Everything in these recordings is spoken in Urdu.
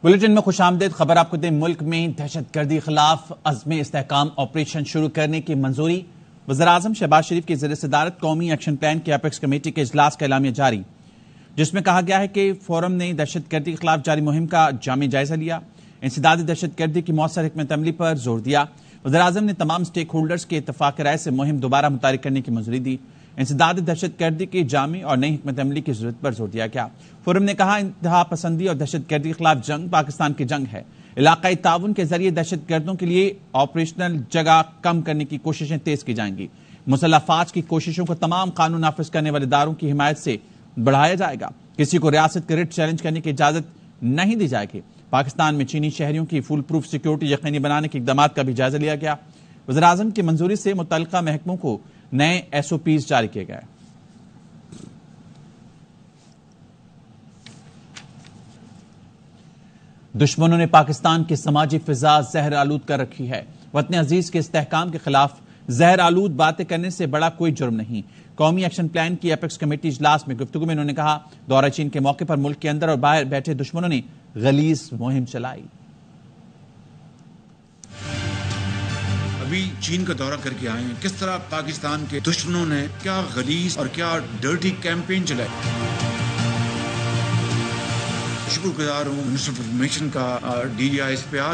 بلیٹن میں خوش آمدید خبر آپ کو دیں۔ ملک میں دہشت گردی خلاف عزم استحکام آپریشن شروع کرنے کی منظوری۔ وزیراعظم شہباز شریف کی زیر صدارت قومی ایکشن پلان کی اپیکس کمیٹی کے اجلاس کا اعلامیہ جاری، جس میں کہا گیا ہے کہ فورم نے دہشت گردی کے خلاف جاری مہم کا جامع جائزہ لیا، انسداد دہشت گردی کی مؤثر حکمت عملی پر زور دیا۔ وزیراعظم نے تمام سٹیک ہولڈرز کے اتفاق رائے سے مہم دوبارہ متحرک کرنے کی منظوری دی۔ انسداد دہشت گردی کی جامع اور نئی حکمت عملی کی ضرورت پر زور دیا گیا۔ فورم نے کہا، انتہا پسندی اور دہشت گردی کے خلاف جنگ پاکستان کی جنگ ہے۔ علاقائی تعاون کے ذریعے دہشت گردوں کے لیے آپریشنل جگہ کم کرنے کی کوششیں تیز کی جائیں گی۔ مسلح افواج کی کوششوں کو تمام قانون نافذ کرنے والے اداروں کی حمایت سے بڑھایا جائے گا۔ کسی کو ریاست کے ریٹ چیلنج کرنے کی اجازت نہیں دی جائے گی۔ پاکستان میں چینی شہریوں کی فول پروف سیکیورٹی یقینی بنانے کے اقدامات کا بھی جائزہ لیا گیا۔ وزیراعظم کی منظوری سے متعلقہ محکموں کو نئے SOPs جاری کیے گئے۔ دشمنوں نے پاکستان کی سماجی فضا زہر آلود کر رکھی ہے۔ وطن عزیز کے استحکام کے خلاف زہر آلود باتیں کرنے سے بڑا کوئی جرم نہیں۔ قومی ایکشن پلان کی اپیکس کمیٹی اجلاس میں گفتگو میں انہوں نے کہا، دورہ چین کے موقع پر ملک کے اندر اور باہر بیٹھے دشمنوں نے غلیظ مہم چلائی۔ ابھی چین کا دورہ کر کے آئے ہیں، کس طرح پاکستان کے دشمنوں نے کیا غلیظ اور کیا ڈرٹی کیمپین چلائی۔ شکر گزار ہوں منسٹر آف انفارمیشن کا، DGI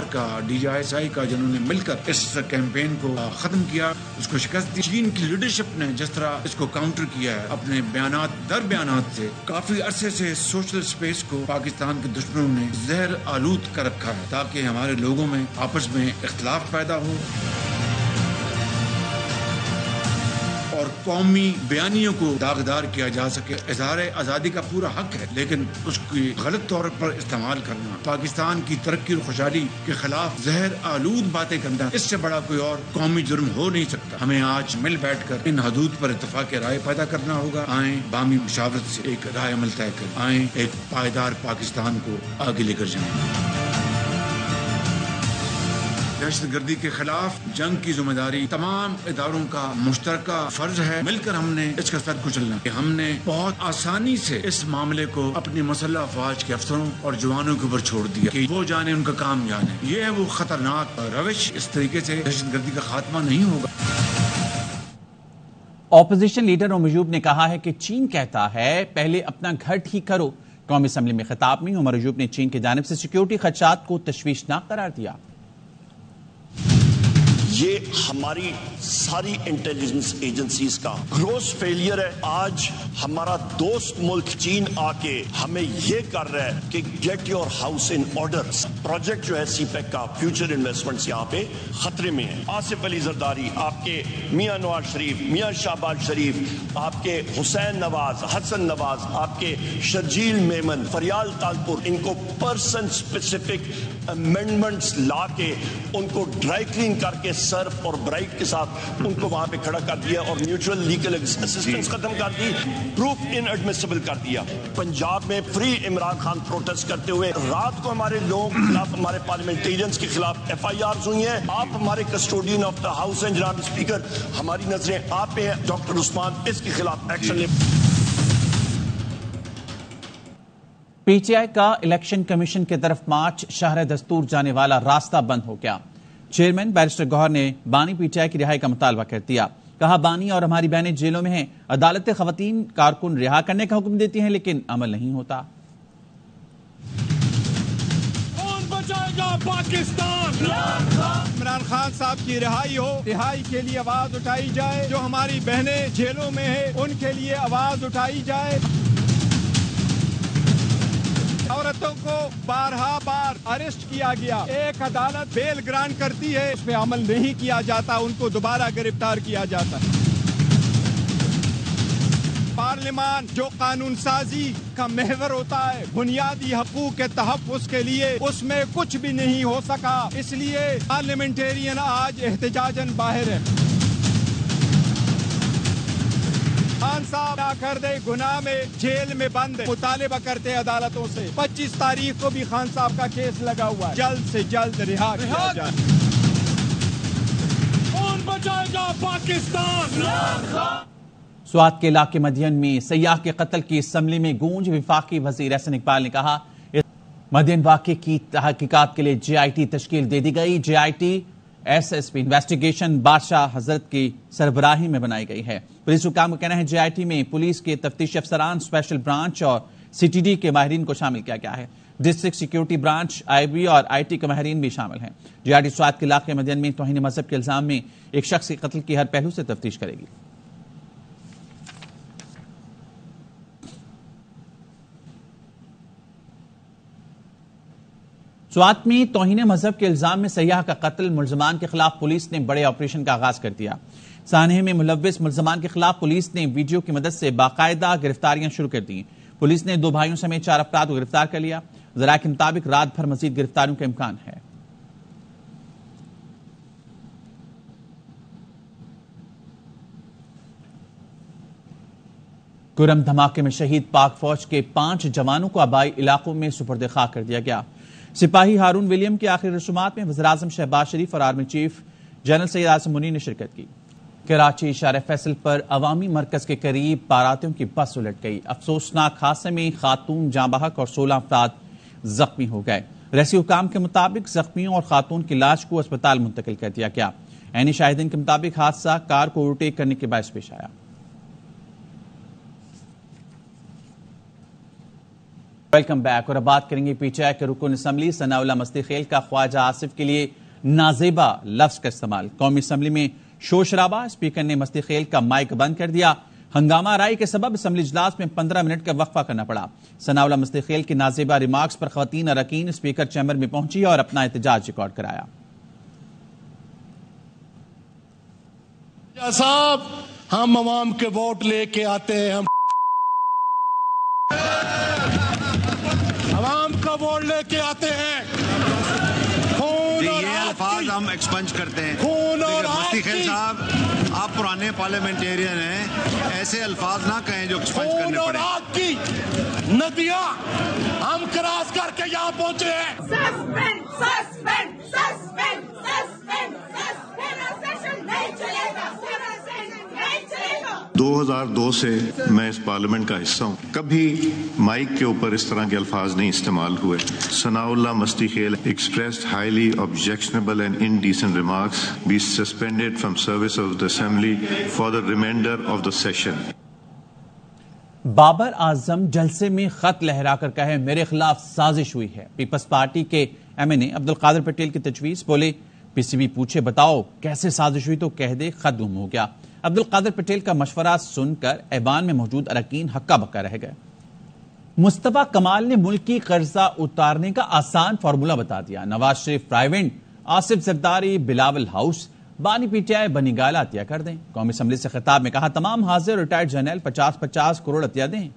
کا، DGI کا، جنہوں نے مل کر اس کیمپین کو ختم کیا، اس کو شکست دی۔ چین کی لیڈرشپ نے جس طرح اس کو کاؤنٹر کیا ہے اپنے بیانات در بیانات سے، کافی عرصے سے سوشل سپیس کو پاکستان کے دشمنوں نے زہر آلود کر رکھا ہے تاکہ ہمارے لوگوں میں آپس میں اختلاف پیدا ہو اور قومی بیانیوں کو داغدار کیا جا سکے۔ اظہار آزادی کا پورا حق ہے، لیکن اس کی غلط طور پر استعمال کرنا، پاکستان کی ترقی اور خوشحالی کے خلاف زہر آلود باتیں کرنا، اس سے بڑا کوئی اور قومی جرم ہو نہیں سکتا۔ ہمیں آج مل بیٹھ کر ان حدود پر اتفاق رائے پیدا کرنا ہوگا۔ آئیں باہمی مشاورت سے ایک رائے عمل طے کریں، آئیں ایک پائیدار پاکستان کو آگے لے کر جائیں۔ دہشت گردی کے خلاف جنگ کی ذمہ داری تمام اداروں کا مشترکہ فرض ہے۔ مل کر ہم نے اس کا سر کچلنا ہے۔ ہم نے بہت آسانی سے اس معاملے کو اپنی مسلح افواج کے افسروں اور جوانوں کے اوپر چھوڑ دیا کہ وہ جانے، ان کا کام جانے۔ یہ ہے وہ خطرناک روش۔ اس طریقے سے دہشت گردی کا خاتمہ نہیں ہوگا۔ اپوزیشن لیڈر عمر ایوب نے کہا ہے کہ چین کہتا ہے پہلے اپنا گھر ٹھیک کرو۔ قومی اسمبلی میں خطاب میں عمر ایوب نے چین کی جانب سے سیکیورٹی خدشات کو تشویشناک قرار دیا۔ یہ ہماری ساری انٹیلیجنس ایجنسیز کا گروس فیلئر ہے۔ آج ہمارا دوست ملک چین آ کے ہمیں یہ کر رہا ہے کہ get your house in order. Project جو ہے CPEC کا فیوچر انویسٹمنٹس یہاں پہ خطرے میں ہیں۔ آصف علی زرداری، آپ کے میاں نواز شریف، میاں شہباز شریف، آپ کے حسین نواز، حسن نواز، آپ کے شرجیل میمن، فریال تالپور، ان کو پرسن سپیسیفک امینڈمنٹس لا کے ان کو ڈرائی کلین کر کے سرف اور برائٹ کے ساتھ ان کو وہاں پہ کھڑا کر دیا اور میوچل لیگل اسسٹنس ختم کر دی، پروف ان ایڈمیسیبل کر دیا۔ پنجاب میں فری عمران خان پروٹیسٹ کرتے ہوئے رات کو ہمارے لوگوں کے خلاف، ہمارے پارلیمنٹیرینز کے خلاف FIRs ہوئی ہیں۔ آپ ہمارے کسٹوڈین آف دا ہاؤس ہیں جناب اسپیکر، ہماری نظریں آپ پہ ہیں۔ ڈاکٹر عثمان اس کے خلاف ایکشن لے۔ PTI کا الیکشن کمیشن کی طرف مارچ شہر دستور جانے والا راستہ بند ہو گیا۔ چیئرمین بیرسٹر گوہر نے بانی PTI کی رہائی کا مطالبہ کر دیا۔ کہا، بانی اور ہماری بہنیں جیلوں میں ہیں، عدالتیں خواتین کارکن رہا کرنے کا حکم دیتی ہیں لیکن عمل نہیں ہوتا۔ کون بچائے گا پاکستان؟ عمران خان صاحب کی رہائی ہو، رہائی کے لیے آواز اٹھائی جائے۔ جو ہماری بہنیں جیلوں میں ہیں ان کے لیے آواز اٹھائی جائے۔ عورتوں کو بارہا بار اریسٹ کیا گیا، ایک عدالت بیل گرانٹ کرتی ہے، اس پہ عمل نہیں کیا جاتا، ان کو دوبارہ گرفتار کیا جاتا ہے۔ پارلیمان جو قانون سازی کا محور ہوتا ہے، بنیادی حقوق کے تحفظ کے لیے، اس میں کچھ بھی نہیں ہو سکا، اس لیے پارلیمنٹیرین آج احتجاجاً باہر ہے۔ خان صاحب ناکردہ گناہ میں جیل میں بند ہے، مطالبہ کرتے ہیں عدالتوں سے 25 تاریخ کو بھی خان صاحب کا کیس لگا ہوا ہے، جلد سے جلد رہا کیا جائے۔ کون بچائے گا پاکستان؟ سوات کے علاقے مدین میں سیاح کے قتل کی اسمبلی میں گونج۔ وفاقی وزیر احسن اقبال نے کہا، مدین واقعے کی تحقیقات کے لیے JIT تشکیل دے دی گئی. JIT SSP انویسٹیگیشن بادشاہ حضرت کی سربراہی میں بنائی گئی ہے. پولیس حکام کا کہنا ہے JIT میں پولیس کے تفتیشی افسران، اسپیشل برانچ اور CTD کے ماہرین کو شامل کیا گیا ہے. ڈسٹرکٹ سیکیورٹی برانچ، IB اور IT کے ماہرین بھی شامل ہیں. JIT سوات کے علاقے مدین میں توہین مذہب کے الزام میں ایک شخص کے قتل کی ہر پہلو سے تفتیش کرے گی. سوات میں توہین مذہب کے الزام میں سیاح کا قتل، ملزمان کے خلاف پولیس نے بڑے آپریشن کا آغاز کر دیا. سانحے میں ملوث ملزمان کے خلاف پولیس نے ویڈیو کی مدد سے باقاعدہ گرفتاریاں شروع کر دیں. پولیس نے 2 بھائیوں سمیت 4 افراد کو گرفتار کر لیا. ذرائع کے مطابق رات بھر مزید گرفتاریوں کا امکان ہے. کرم دھماکے میں شہید پاک فوج کے 5 جوانوں کو آبائی علاقوں میں سپرد خاک کر دیا گیا. سپاہی ہارون ولیم کی آخری رسومات میں وزیراعظم شہباز شریف اور army chief general Syed Asim Munir نے شرکت کی. کراچی شارع فیصل پر عوامی مرکز کے قریب باراتیوں کی بس الٹ گئی. افسوسناک حادثے میں خاتون جاں بحق اور 16 افراد زخمی ہو گئے. ریاسی حکام کے مطابق زخمیوں اور خاتون کی لاش کو اسپتال منتقل کر دیا گیا. عینی شاہدین کے مطابق حادثہ کار کو اوورٹیک کرنے کے باعث پیش آیا. Welcome back. اور اب بات کریں گے PTI کے رکن اسمبلی ثناء اللہ مستی خیل کا خواجہ آصف کے لیے نازیبا لفظ کا استعمال. قومی اسمبلی میں شور شرابہ، اسپیکر نے مستی خیل کا مائک بند کر دیا. ہنگامہ آرائی کے سبب اسمبلی اجلاس میں 15 منٹ کا وقفہ کرنا پڑا. ثناء اللہ مستی خیل کی نازیبا ریمارکس پر خواتین اراکین اسپیکر چیمبر میں پہنچی اور اپنا احتجاج ریکارڈ کرایا. صاحب ہم عوام کے ووٹ لے کے آتے ہیں، ہم عوام کا ووٹ لے کے آتے ہیں. یہ الفاظ ہم ایکسپنج کرتے ہیں. مستی خیل صاحب آپ پرانے پارلیمنٹیرین ہیں، ایسے الفاظ نہ کہیں جو ایکسپنج کرنے پڑے. آگ کی ندیاں ہم کراس کر کے یہاں پہنچے ہیں. 2002 سے میں اس پارلیمنٹ کا حصہ ہوں. کبھی مائک کے اوپر اس طرح کے الفاظ نہیں استعمال ہوئے. ثناء اللہ مستی Khel expressed highly objectionable and indecent remarks be suspended from service of the assembly for the remainder of the session. Babar Azam جلسے میں خط لہرا کر کہے میرے خلاف سازش ہوئی ہے. پیپلز پارٹی کے MNA عبدالقادر پٹیل کی تجویز. بولے PCB پوچھے بتاؤ کیسے سازش ہوئی تو کہہ دے خط گم ہو گیا. عبدالقادر پٹیل کا مشورہ سن کر ایوان میں موجود اراکین ہکا بکا رہ گئے. مصطفیٰ کمال نے ملکی قرضہ اتارنے کا آسان فارمولہ بتا دیا. نواز شریف پرائیونٹ، آصف زرداری بلاول ہاؤس، بانی PTI بنی گالہ عطیہ کر دیں. قومی اسمبلی سے خطاب میں کہا تمام حاضر ریٹائرڈ جرنیل 50-50 کروڑ عطیہ دیں.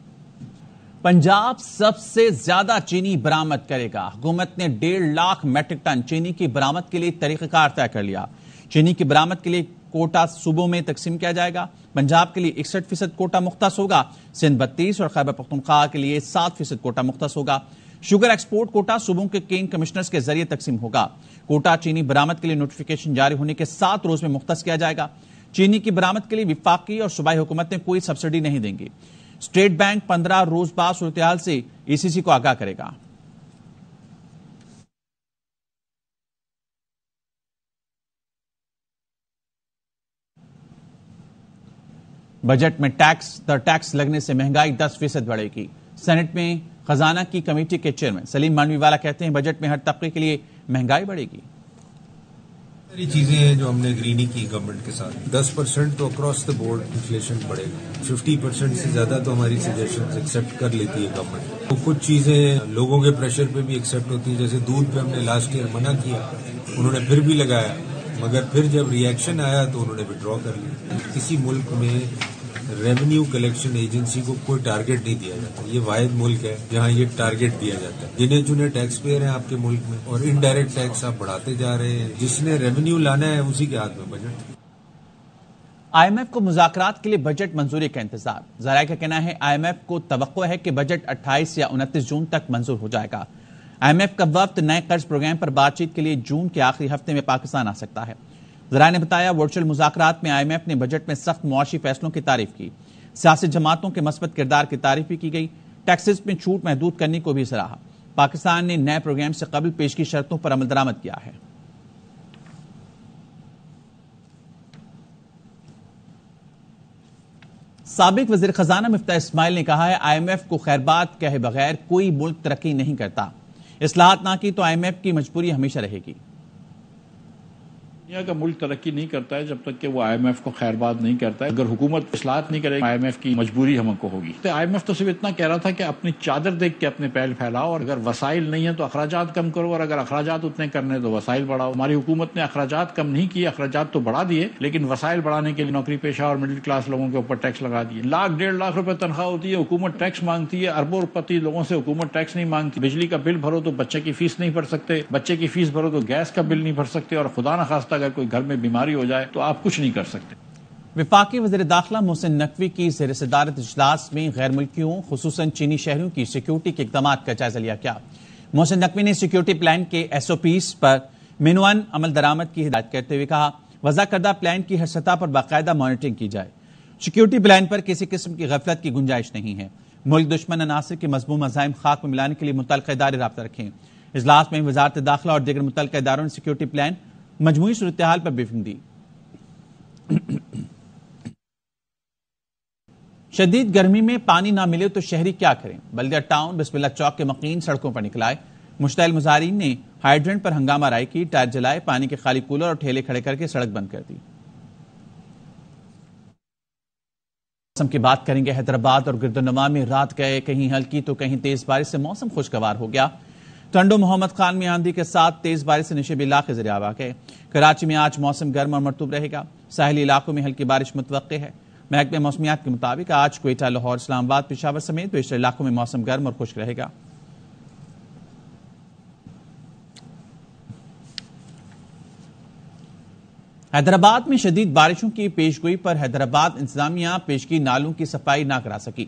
پنجاب سب سے زیادہ چینی برآمد کرے گا. حکومت نے 1.5 لاکھ میٹرک ٹن چینی کی برآمد کے لیے طریقہ کار طے کر لیا. چینی کی برآمد کے لیے کوٹا صوبوں میں تقسیم کیا جائے گا. پنجاب کے لیے 61% کوٹا مختص ہوگا. سندھ 32 اور خیبر پختونخوا کے لیے 7% کوٹا مختص ہوگا. شوگر ایکسپورٹ کوٹا صوبوں کے کین کمشنرز کے ذریعے تقسیم ہوگا. کوٹا چینی برآمد کے لیے نوٹیفیکیشن جاری ہونے کے 7 روز میں مختص کیا جائے گا. چینی کی برآمد کے لیے وفاقی اور صوبائی حکومتیں کوئی سبسڈی نہیں دیں گی. اسٹیٹ بینک 15 روز بعد صورتحال سے ECC کو آگاہ کرے گا. بجٹ میں ٹیکس لگنے سے مہنگائی 10% بڑھے گی. سینٹ میں خزانہ کی کمیٹی کے چیئرمین سلیم مانوی والا کہتے ہیں بجٹ میں ہر طبقے کے لیے مہنگائی بڑھے گی. ساری چیزیں ہیں جو ہم نے اگری کی گورنمنٹ کے ساتھ. 10% تو اکراس دا بورڈ انفلیشن بڑھے گا. 50% سے زیادہ تو ہماری سجیشنز ایکسیپٹ کر لیتی ہے گورنمنٹ. تو کچھ چیزیں لوگوں کے پریشر پہ بھی ایکسیپٹ ہوتی ہیں. جیسے دودھ پہ ہم نے لاسٹ ایئر منع کیا، انہوں نے پھر بھی لگایا، مگر پھر جب ری ایکشن آیا تو انہوں نے وڈرا کر لیا. کسی ملک میں ریونیو کلیکشن ایجنسی کو کوئی ٹارگٹ نہیں دیا جاتا. یہ واحد ملک ہے جہاں یہ ٹارگٹ دیا جاتا ہے. گنے چنے ٹیکس پیئر ہیں آپ کے ملک میں، اور انڈائریکٹ ٹیکس آپ بڑھاتے جا رہے ہیں. جس نے ریونیو لانا ہے اسی کے ہاتھ میں بجٹ. IMF کو مذاکرات کے لیے بجٹ منظوری کا انتظار. ذرائع کا کہنا ہے IMF کو توقع ہے کہ بجٹ 28 یا 29 جون تک منظور ہو جائے گا. IMF کا وفد نئے قرض پروگرام پر بات چیت کے لیے جون کے آخری ہفتے میں پاکستان آ سکتا ہے. ذرائع نے بتایا ورچوئل مذاکرات میں IMF نے بجٹ میں سخت معاشی فیصلوں کی تعریف کی. سیاسی جماعتوں کے مثبت کردار کی تعریف بھی کی گئی. ٹیکسز میں چھوٹ محدود کرنے کو بھی سراہا. پاکستان نے نئے پروگرام سے قبل پیش کی شرطوں پر عمل درآمد کیا ہے۔ سابق وزیر خزانہ مفتاح اسماعیل نے کہا ہے IMF کو خیر بات کہے بغیر کوئی ملک ترقی نہیں کرتا، اصلاحات نہ کی تو IMF کی مجبوری ہمیشہ رہے گی۔ دنیا کا ملک ترقی نہیں کرتا ہے جب تک کہ وہ IMF کو خیر بات نہیں کرتا ہے۔ اگر حکومت اصلاحات نہیں کرے گی IMF کی مجبوری ہم کو ہوگی۔ تو IMF تو صرف اتنا کہہ رہا تھا کہ اپنی چادر دیکھ کے اپنے پیر پھیلاؤ، اور اگر وسائل نہیں ہیں تو اخراجات کم کرو، اور اگر اخراجات اتنے کرنے تو وسائل بڑھاؤ۔ ہماری حکومت نے اخراجات کم نہیں کیے، اخراجات تو بڑھا دیے، لیکن وسائل بڑھانے کے لیے نوکری پیشہ اور مڈل کلاس لوگوں کے اوپر ٹیکس لگا دیے۔ 1.5 لاکھ روپے تنخواہ ہوتی ہے، حکومت ٹیکس مانگتی ہے، اربوں روپے لوگوں سے حکومت ٹیکس نہیں مانگتی۔ بجلی کا بل بھرو تو بچے کی فیس نہیں بھر سکتے، بچے کی فیس بھرو تو گیس کا بل نہیں بھر سکتے، اور خدا نخواستہ اگر کوئی گھر میں بیماری ہو جائے تو آپ کچھ نہیں کر سکتے۔ وفاقی وزیر داخلہ محسن نقوی کی زیر صدارت اجلاس میں غیر ملکیوں خصوصاً چینی شہریوں کی سیکیورٹی کے اقدامات کا جائزہ لیا گیا۔ محسن نقوی نے سیکیورٹی پلان کے SOPs پر مینوان عمل درآمد کی ہدایت کرتے ہوئے کہا وضع کردہ پلان کی ہر سطح پر باقاعدہ مانیٹرنگ کی جائے۔ سیکیورٹی پلان پر کسی قسم کی غفلت کی گنجائش نہیں ہے۔ ملک دشمن عناصر کے مضموم عزائم خاک میں ملانے کے لیے متعلقہ ادارے رابطہ رکھیں۔ اجلاس میں وزارت داخلہ اور دیگر متعلقہ اداروں نے سیکیورٹی پلان مجموعی صورتحال پر بریفنگ دی۔ شدید گرمی میں پانی نہ ملے تو شہری کیا کریں؟ بلدیہ ٹاؤن بسم اللہ چوک کے مقیم سڑکوں پر نکلائے۔ مشتعل مظاہرین نے ہائیڈرنٹ پر ہنگامہ آرائی کی، ٹائر جلائے، پانی کے خالی کولر اور ٹھیلے کھڑے کر کے سڑک بند کر دی۔ موسم کی بات کریں گے۔ حیدرآباد اور گردنما میں رات گئے، کہیں ہلکی تو کہیں تیز بارش سے موسم خوشگوار ہو گیا۔ ٹنڈو محمد خان میں آندھی کے ساتھ تیز بارش سے نشیب علاقے ذریعہ آ گئے۔ کراچی میں آج موسم گرم اور مرطوب رہے گا، ساحلی علاقوں میں ہلکی بارش متوقع ہے۔ محکمہ موسمیات کے مطابق آج کوئٹہ، لاہور، اسلام آباد، پشاور سمیت بیشتر علاقوں میں موسم گرم اور خشک رہے گا۔ حیدرآباد میں شدید بارشوں کی پیشگوئی پر حیدرآباد انتظامیہ پیشگی نالوں کی صفائی نہ کرا سکی۔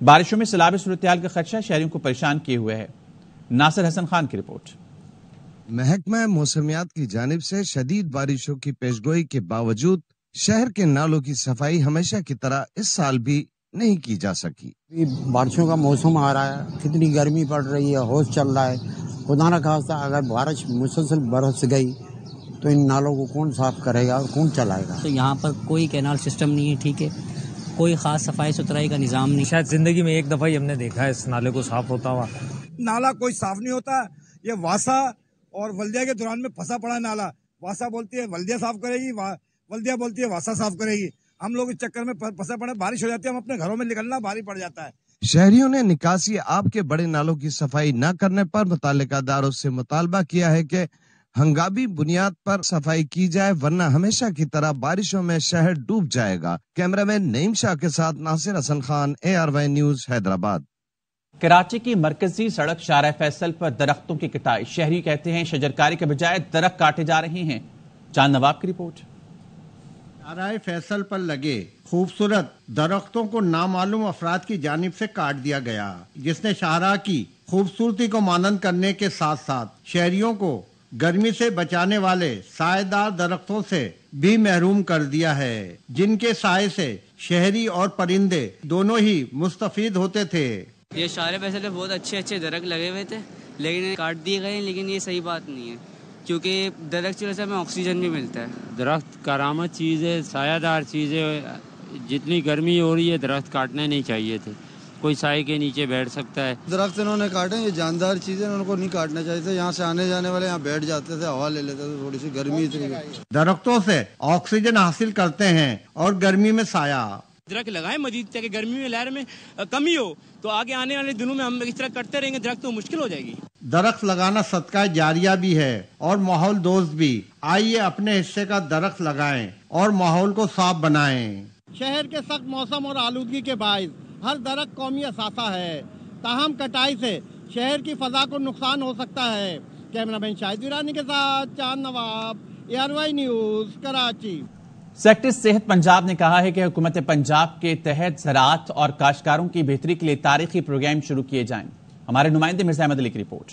بارشوں میں سیلابی صورتحال کا خدشہ شہریوں کو پریشان کیے ہوئے ہے۔ ناصر حسن خان کی رپورٹ۔ محکمہ موسمیات کی جانب سے شدید بارشوں کی پیشگوئی کے باوجود شہر کے نالوں کی صفائی ہمیشہ کی طرح اس سال بھی نہیں کی جا سکی۔ بارشوں کا موسم آ رہا ہے، کتنی گرمی پڑ رہی ہے، ہوش چل رہا ہے، خدا نہ خواستہ اگر بارش مسلسل برس گئی تو ان نالوں کو کون صاف کرے گا اور کون چلائے گا؟ تو یہاں پر کوئی کینال سسٹم نہیں ہے، ٹھیک ہے، کوئی خاص صفائی ستھرائی کا نظام نہیں۔ شاید زندگی میں ایک دفعہ ہی ہم نے دیکھا ہے اس نالے کو صاف ہوتا ہوا۔ نالا کوئی صاف نہیں ہوتا، یہ واسا اور ولدیا کے دوران میں پھنسا پڑا نالا۔ واسا بولتی ہے ولدیا صاف کرے گی، ولدیا بولتی ہے واسا صاف کرے گی۔ ہم لوگ اس چکر میں پھنسے پڑے، بارش ہو جاتی ہے، ہم اپنے گھروں میں نکلنا بھاری پڑ جاتا ہے۔ شہریوں نے نکاسی آب کے بڑے نالوں کی صفائی نہ کرنے پر متعلقہ اداروں سے مطالبہ کیا ہے کہ ہنگامی بنیاد پر صفائی کی جائے، ورنہ ہمیشہ کی طرح بارشوں میں شہر ڈوب جائے گا۔ کیمرہ مین نعیم شاہ کے ساتھ ناصر حسن خان، ARY نیوز، حیدرآباد۔ کراچی کی مرکزی سڑک شارع فیصل پر درختوں کی کٹائی، شہری کہتے ہیں شجرکاری کے بجائے درخت کاٹے جا رہے ہیں۔ چاند نواب کی رپورٹ۔ شارع فیصل پر لگے خوبصورت درختوں کو نامعلوم افراد کی جانب سے کاٹ دیا گیا، جس نے شاہراہ کی خوبصورتی کو مانند کرنے کے ساتھ ساتھ شہریوں کو گرمی سے بچانے والے سائے دار درختوں سے بھی محروم کر دیا ہے، جن کے سائے سے شہری اور پرندے دونوں ہی مستفید ہوتے تھے۔ یہ شارع فیصل میں بہت اچھے درخت لگے ہوئے تھے، لیکن کاٹ دیے گئے، لیکن یہ صحیح بات نہیں ہے، کیونکہ درخت کی وجہ سے ہمیں آکسیجن بھی ملتا ہے۔ درخت کارآمد چیز ہے، سایہ دار چیز ہے، جتنی گرمی ہو رہی ہے درخت کاٹنے نہیں چاہیے تھے، کوئی سائے کے نیچے بیٹھ سکتا ہے۔ درخت انہوں نے کاٹے، یہ جاندار چیزیں ان کو نہیں کاٹنا چاہیے تھے، یہاں سے آنے جانے والے یہاں بیٹھ جاتے تھے، ہوا لے لیتے تھے، تھوڑی سی گرمی تھی۔ درختوں سے آکسیجن حاصل کرتے ہیں اور گرمی میں سایہ۔ درخت لگائیں مزید تاکہ گرمی میں لہر میں کمی ہو، تو آگے آنے والے دنوں میں ہم اس طرح کرتے رہیں گے درخت تو مشکل ہو جائے گی۔ درخت لگانا صدقہ جاریہ بھی ہے اور ماحول دوست بھی۔ آئیے اپنے حصے کا درخت لگائیں اور ماحول کو صاف بنائیں۔ شہر کے سخت موسم اور آلودگی کے باعث ہر درخت قومی اثاثہ ہے، تاہم کٹائی سے شہر کی فضا کو نقصان ہو سکتا ہے۔ کیمرہ مین شاہد ویرانی کے ساتھ چاند نواب، ARY نیوز، کراچی۔ سیکٹر صحت پنجاب نے کہا ہے کہ حکومت پنجاب کے تحت زراعت اور کاشتکاروں کی بہتری کے لیے تاریخی پروگرام شروع کیے جائیں۔ ہمارے نمائندے مرزا احمد علی کی رپورٹ۔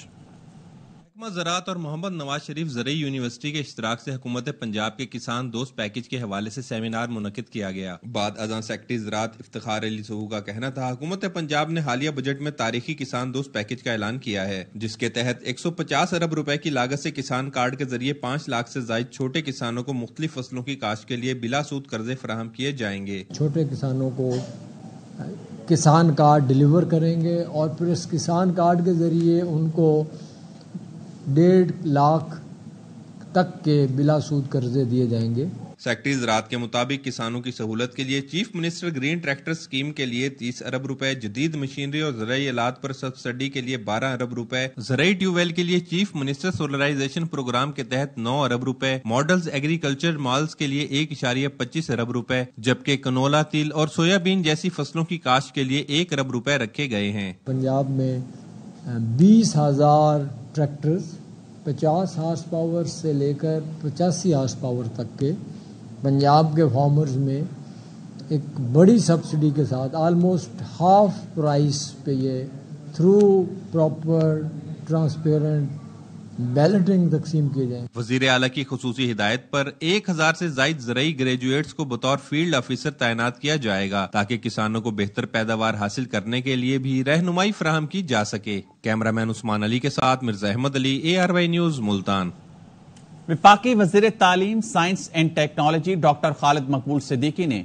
محکمہ زراعت اور محمد نواز شریف زرعی یونیورسٹی کے اشتراک سے حکومت پنجاب کے کسان دوست پیکج کے حوالے سے سیمینار منعقد کیا گیا۔ بعد ازاں سیکرٹری زراعت افتخار علی سہو کا کہنا تھا حکومت پنجاب نے حالیہ بجٹ میں تاریخی کسان دوست پیکج کا اعلان کیا ہے، جس کے تحت 150 ارب روپے کی لاگت سے کسان کارڈ کے ذریعے 5 لاکھ سے زائد چھوٹے کسانوں کو مختلف فصلوں کی کاشت کے لیے بلا سود قرضے فراہم کیے جائیں گے۔ چھوٹے کسانوں کو کسان کارڈ ڈیلیور کریں گے اور پھر اس کسان کارڈ کے ذریعے ان کو 1.5 لاکھ تک کے بلا سود قرضے دیے جائیں گے۔ سیکرٹری زراعت کے مطابق کسانوں کی سہولت کے لیے chief minister green tractor scheme کے لیے 30 ارب روپے، جدید مشینری اور زرعی آلات پر سبسڈی کے لیے 12 ارب روپے، زرعی ٹیوب ویل کے لیے چیف منسٹر سولرائزیشن پروگرام کے تحت 9 ارب روپے، ماڈلز ایگریکلچر مالز کے لیے 1.25 ارب روپے، جبکہ کنولا، تل اور سویا بین جیسی فصلوں کی کاشت کے لیے 1 ارب روپے رکھے گئے ہیں۔ پنجاب میں 20,000 ٹریکٹرز 50 ہارس پاور سے لے کر 85 ہارس پاور تک کے پنجاب کے فارمرز میں ایک بڑی سبسڈی کے ساتھ آلموسٹ ہاف پرائس پہ یہ تھرو پراپر ٹرانسپیرنٹ بیلٹنگ تقسیم کیے جائیں۔ وزیر اعلیٰ کی خصوصی ہدایت پر 1000 سے زائد زرعی گریجویٹس کو بطور فیلڈ آفیسر تعینات کیا جائے گا تاکہ کسانوں کو بہتر پیداوار حاصل کرنے کے لیے بھی رہنمائی فراہم کی جا سکے۔ کیمرہ مین عثمان علی کے ساتھ مرزا احمد علی، ARY نیوز، ملتان۔ وفاقی وزیر تعلیم، سائنس اینڈ ٹیکنالوجی ڈاکٹر خالد مقبول صدیقی نے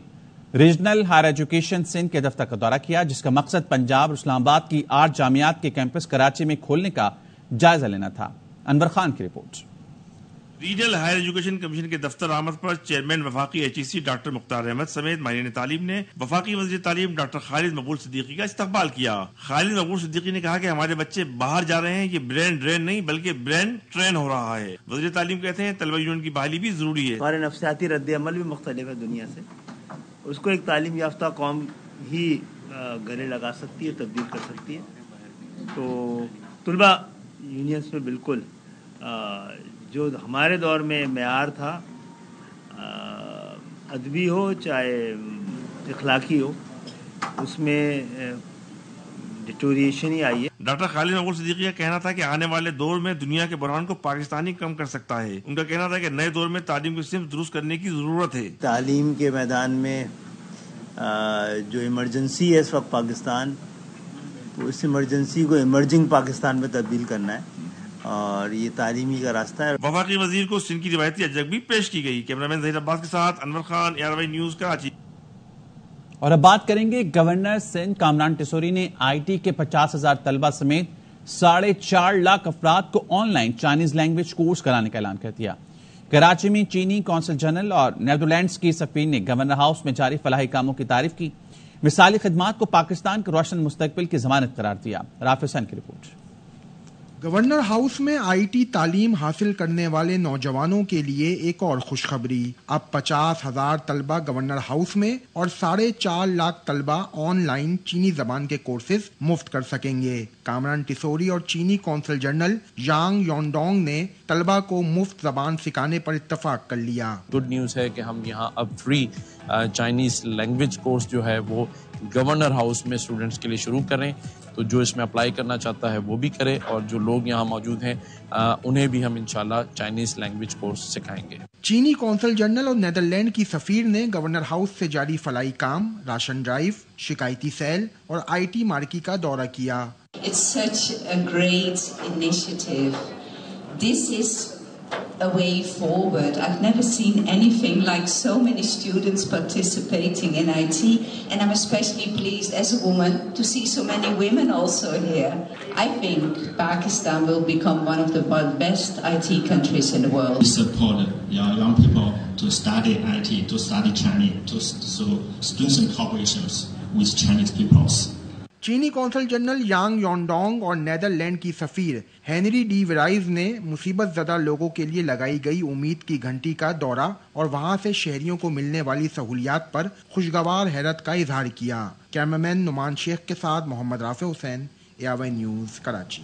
ریجنل ہائر ایجوکیشن سندھ کے دفتر کا دورہ کیا، جس کا مقصد پنجاب اور اسلام آباد کی 8 جامعات کے کیمپس کراچی میں کھولنے کا جائزہ لینا تھا۔ انور خان کی رپورٹ۔ ریجنل ہائر ایجوکیشن کمیشن کے دفتر آمد پر چیئرمین وفاقی HEC ڈاکٹر مختار احمد سمیت ماہرین تعلیم نے وفاقی وزیر تعلیم ڈاکٹر خالد مقبول صدیقی کا استقبال کیا۔ خالد مقبول صدیقی نے کہا کہ ہمارے بچے باہر جا رہے ہیں، یہ برین ڈرین نہیں بلکہ برین ٹرین ہو رہا ہے۔ وزیر تعلیم کہتے ہیں طلبہ یونین کی بحالی بھی ضروری ہے۔ ہمارے نفسیاتی رد عمل بھی مختلف ہے دنیا سے، اس کو ایک تعلیم یافتہ قوم ہی گلے لگا سکتی ہے، تبدیل کر سکتی ہے۔ تو طلبہ یونینز میں بالکل جو ہمارے دور میں معیار تھا، ادبی ہو چاہے اخلاقی ہو، اس میں ڈیٹوریشن ہی آئی ہے۔ ڈاکٹر خالد مقبول صدیقی کا کہنا تھا کہ آنے والے دور میں دنیا کے بحران کو پاکستانی کم کر سکتا ہے۔ ان کا کہنا تھا کہ نئے دور میں تعلیم کی سمت درست کرنے کی ضرورت ہے۔ تعلیم کے میدان میں جو ایمرجنسی ہے اس وقت پاکستان، تو اس ایمرجنسی کو ایمرجنگ پاکستان میں تبدیل کرنا ہے، اور یہ تعلیمی کا راستہ ہے۔ وفاقی وزیر کو سندھ کی روایتی اجزا بھی پیش کی گئی۔ کیمرہ مین ظہیر عباس کے ساتھ انور خان، ARY نیوز، کراچی۔ اور اب بات کریں گے گورنر سندھ کامران ٹیسوری نے IT کے 50,000 طلبہ سمیت 4.5 لاکھ افراد کو on line Chinese language course کرانے کا اعلان کر دیا۔ کراچی میں چینی قونصل جنرل اور نیدرلینڈز کی سفیر نے گورنر ہاؤس میں جاری فلاحی کاموں کی تعریف کی، مثالی خدمات کو پاکستان کے روشن مستقبل کی ضمانت قرار دیا۔ رافع حسین کی رپورٹ۔ گورنر ہاؤس میں IT تعلیم حاصل کرنے والے نوجوانوں کے لیے ایک اور خوشخبری، اب 50,000 طلبہ گورنر ہاؤس میں اور 4.5 لاکھ طلبہ آن لائن چینی زبان کے کورسز مفت کر سکیں گے۔ کامران ٹیسوری اور چینی قونصل جنرل یانگ یونڈونگ نے طلبہ کو مفت زبان سکھانے پر اتفاق کر لیا۔ گڈ نیوز ہے کہ ہم یہاں اب فری چائنیز لینگویج کورس جو ہے وہ گورنر ہاؤس میں اسٹوڈنٹس کے لیے شروع کریں، تو جو اس میں اپلائی کرنا چاہتا ہے وہ بھی کرے، اور جو لوگ یہاں موجود ہیں انہیں بھی ہم انشاءاللہ چائنیز لینگویج کورس سکھائیں گے۔ چینی قونصل جنرل اور نیدرلینڈ کی سفیر نے گورنر ہاؤس سے جاری فلاحی کام، راشن ڈرائیو، شکایتی سیل اور IT مارکی کا دورہ کیا۔ It's such a great initiative. This is a way forward. I've never seen anything like so many students participating in IT, and I'm especially pleased as a woman to see so many women also here. I think Pakistan will become one of the best IT countries in the world. We support young people to study IT, to study Chinese, to strengthen cooperations with Chinese peoples. چینی قونصل جنرل یانگ یونڈونگ اور نیدرلینڈ کی سفیر ہینری ڈی ویرائز نے مصیبت زدہ لوگوں کے لیے لگائی گئی امید کی گھنٹی کا دورہ اور وہاں سے شہریوں کو ملنے والی سہولیات پر خوشگوار حیرت کا اظہار کیا۔ کیمرامین نعمان شیخ کے ساتھ محمد رافع حسین، ARY نیوز، کراچی۔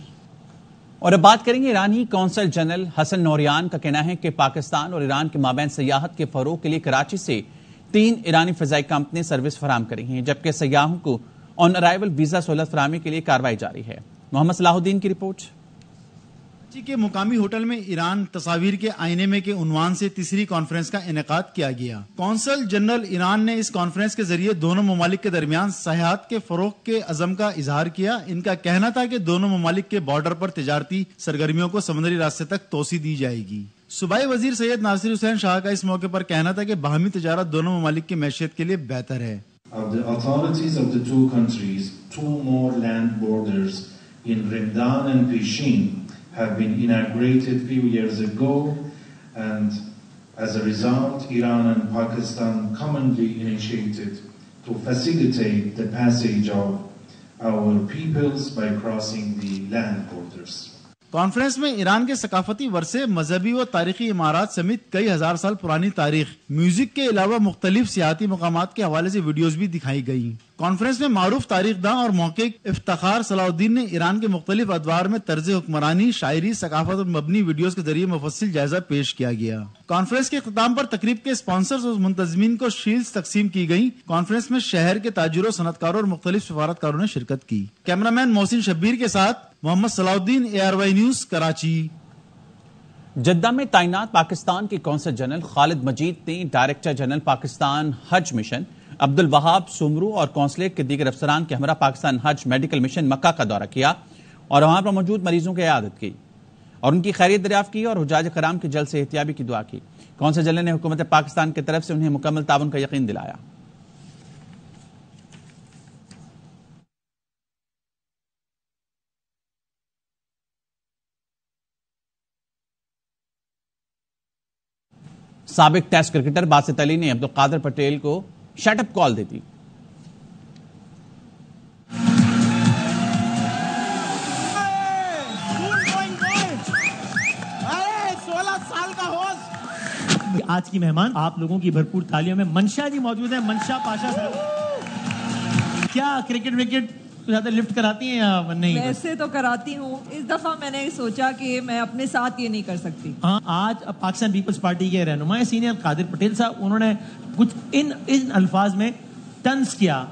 اور اب بات کریں گے ایرانی قونصل جنرل حسن نوریان کا کہنا ہے کہ پاکستان اور ایران کے مابین سیاحت کے فروغ کے لیے کراچی سے 3 ایرانی فضائی کمپنی سروس فراہم کریں گی، جبکہ سیاحوں کو آن ارائیول ویزا سہولت فراہمی کے لیے کارروائی جاری ہے۔ محمد صلاح الدین کی رپورٹ۔ کراچی کے مقامی ہوٹل میں ایران تصاویر کے آئینے میں کے عنوان سے تیسری کانفرنس کا انعقاد کیا گیا۔ کونسل جنرل ایران نے اس کانفرنس کے ذریعے دونوں ممالک کے درمیان سیاحت کے فروغ کے عزم کا اظہار کیا۔ ان کا کہنا تھا کہ دونوں ممالک کے بارڈر پر تجارتی سرگرمیوں کو سمندری راستے تک توسیع دی جائے گی۔ صوبائی وزیر سید ناصر حسین شاہ کا اس موقع پر کہنا تھا کہ باہمی تجارت دونوں ممالک کی معیشت کے لیے بہتر ہے۔ The authorities of the two countries, 2 more land borders in Rimdan and Pishin have been inaugurated few years ago, and as a result, Iran and Pakistan commonly initiated to facilitate the passage of our peoples by crossing the land borders. Conference میں ایران کے ثقافتی ورثے، مذہبی و تاریخی عمارات سمیت کئی ہزار سال پرانی تاریخ، میوزک کے علاوہ مختلف سیاحتی مقامات کے حوالے سے ویڈیوز بھی دکھائی گئیں۔ کانفرنس میں معروف تاریخ داں اور محقق افتخار صلاح الدین نے ایران کے مختلف ادوار میں طرز حکمرانی، شاعری، ثقافت اور مبنی ویڈیوز کے ذریعے مفصل جائزہ پیش کیا گیا۔ کانفرنس کے اختتام پر تقریب کے اسپانسرز اور منتظمین کو شیلڈز تقسیم کی گئیں۔ کانفرنس میں شہر کے تاجروں، صنعت کاروں اور مختلف سفارتکاروں نے شرکت کی۔ کیمرہ مین محسن شبیر کے ساتھ محمد صلاح الدین، ARY نیوز، کراچی۔ جدہ میں تعینات پاکستان کے قونصل جنرل خالد مجید نے ڈائریکٹر جنرل پاکستان حج مشن عبد الوہاب سومرو اور قونصلیٹ کے دیگر افسران کے ہمراہ پاکستان حج میڈیکل مشن مکہ کا دورہ کیا اور وہاں پر موجود مریضوں کی عیادت کی اور ان کی خیریت دریافت کی اور حجاج کرام کی جلد صحتیابی کی دعا کی۔ قونصل جنرل نے حکومت پاکستان کی طرف سے انہیں مکمل تعاون کا یقین دلایا۔ سابق ٹیسٹ کرکٹر باسط علی نے عبدالقادر پٹیل کو شٹ اپ کال دے دی۔ 16 سال کا ہوسٹ آج کی مہمان آپ لوگوں کی بھرپور تالیوں میں منشا جی موجود ہیں۔ منشا پاشا صاحب، کیا کرکٹ وکٹ زیادہ لفٹ کراتی ہیں یا نہیں؟ ویسے تو کراتی ہوں، اس دفعہ میں نے سوچا کہ میں اپنے ساتھ یہ نہیں کر سکتی۔ ہاں، آج پاکستان پیپلز پارٹی کے رہنما سینئر قادر پٹیل صاحب، انہوں نے کچھ ان الفاظ میں طنز کیا۔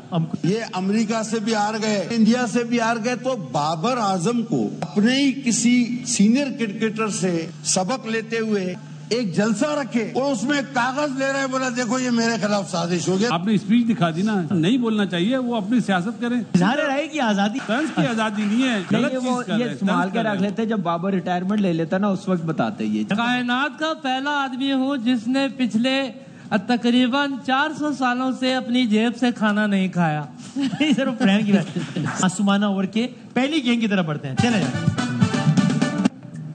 یہ امریکہ سے بھی ہار گئے، انڈیا سے بھی ہار گئے، تو بابر اعظم کو اپنے ہی کسی سینئر کرکٹر سے سبق لیتے ہوئے ایک جلسہ رکھے اور اس میں کاغذ لے رہے، بولا دیکھو یہ میرے خلاف سازش ہو گیا۔ آپ نے اسپیچ دکھا دی نا، نہیں بولنا چاہیے، وہ اپنی سیاست کریں۔ اظہار رائے کی آزادی، طنز کی آزادی نہیں ہے، غلط چیز کر رہے ہیں۔ یہ سنبھال کے رکھ لیتے، جب بابر ریٹائرمنٹ لے لیتا نا اس وقت بتاتے یہ۔ کائنات کا پہلا آدمی ہوں جس نے پچھلے تقریباً 400 سالوں سے اپنی جیب سے کھانا نہیں کھایا۔ صرف پریم کی بات، معصومانہ اوور کے پہلی گیند کی طرف بڑھتے ہیں۔ چلے جائیں۔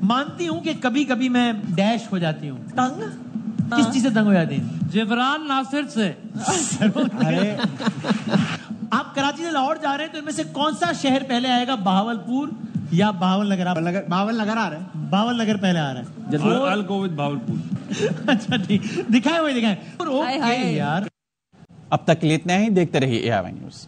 مانتی ہوں کہ کبھی کبھی میں ڈیش ہو جاتی ہوں، تنگ۔ کس چیز سے تنگ ہو جاتی ہیں؟ جبران ناصر سے۔ آپ کراچی سے لاہور جا رہے ہیں تو ان میں سے کون سا شہر پہلے آئے گا، بہاولپور یا باول نگر؟ باول نگر آ رہا ہے، باول نگر پہلے آ رہا ہے۔ I'll go with Bahawalpur. اچھا ٹھیک، دکھائے ہوئے یار۔ اب تک کے لیے اتنا ہی، دیکھتے رہیے ARY نیوز۔